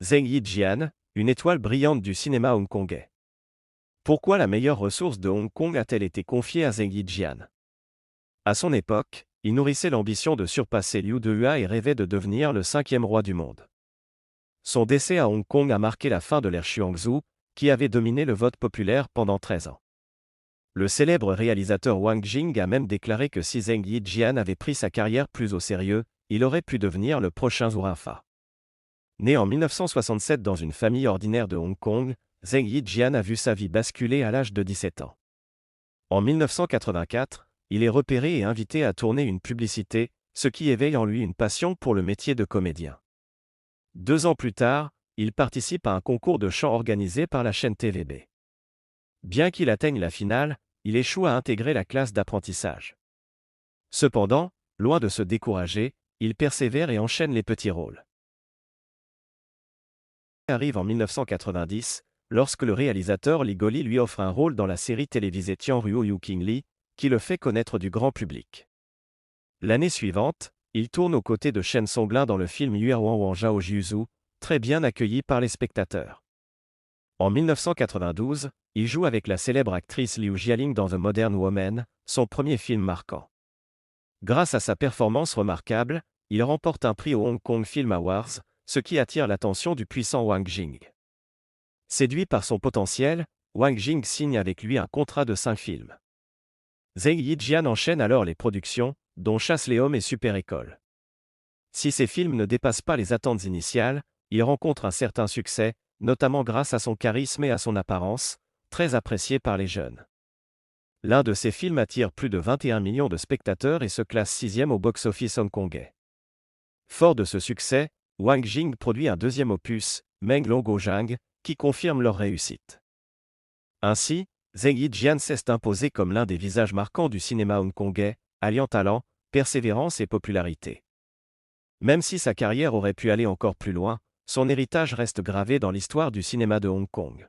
Zheng Yijian, une étoile brillante du cinéma hongkongais. Pourquoi la meilleure ressource de Hong Kong a-t-elle été confiée à Zheng Yijian? À son époque, il nourrissait l'ambition de surpasser Liu Dehua et rêvait de devenir le 5e roi du monde. Son décès à Hong Kong a marqué la fin de l'ère Xuanzou, qui avait dominé le vote populaire pendant 13 ans. Le célèbre réalisateur Wang Jing a même déclaré que si Zheng Yijian avait pris sa carrière plus au sérieux, il aurait pu devenir le prochain Zhou Enlai. Né en 1967 dans une famille ordinaire de Hong Kong, Zheng Yijian a vu sa vie basculer à l'âge de 17 ans. En 1984, il est repéré et invité à tourner une publicité, ce qui éveille en lui une passion pour le métier de comédien. 2 ans plus tard, il participe à un concours de chant organisé par la chaîne TVB. Bien qu'il atteigne la finale, il échoue à intégrer la classe d'apprentissage. Cependant, loin de se décourager, il persévère et enchaîne les petits rôles. Arrive en 1990, lorsque le réalisateur Li Goli lui offre un rôle dans la série télévisée Tianruo Yu King Li, qui le fait connaître du grand public. L'année suivante, il tourne aux côtés de Shen Songlin dans le film Yuerwan Wang Zhao Jiuzhu, très bien accueilli par les spectateurs. En 1992, il joue avec la célèbre actrice Liu Jialing dans The Modern Woman, son premier film marquant. Grâce à sa performance remarquable, il remporte un prix aux Hong Kong Film Awards, ce qui attire l'attention du puissant Wang Jing. Séduit par son potentiel, Wang Jing signe avec lui un contrat de 5 films. Zheng Yijian enchaîne alors les productions, dont Chasse les hommes et Super École. Si ces films ne dépassent pas les attentes initiales, il rencontre un certain succès, notamment grâce à son charisme et à son apparence, très apprécié par les jeunes. L'un de ses films attire plus de 21 millions de spectateurs et se classe 6e au box-office hongkongais. Fort de ce succès, Wang Jing produit un deuxième opus, Meng Longozhang, qui confirme leur réussite. Ainsi, Zheng Yijian s'est imposé comme l'un des visages marquants du cinéma hongkongais, alliant talent, persévérance et popularité. Même si sa carrière aurait pu aller encore plus loin, son héritage reste gravé dans l'histoire du cinéma de Hong Kong.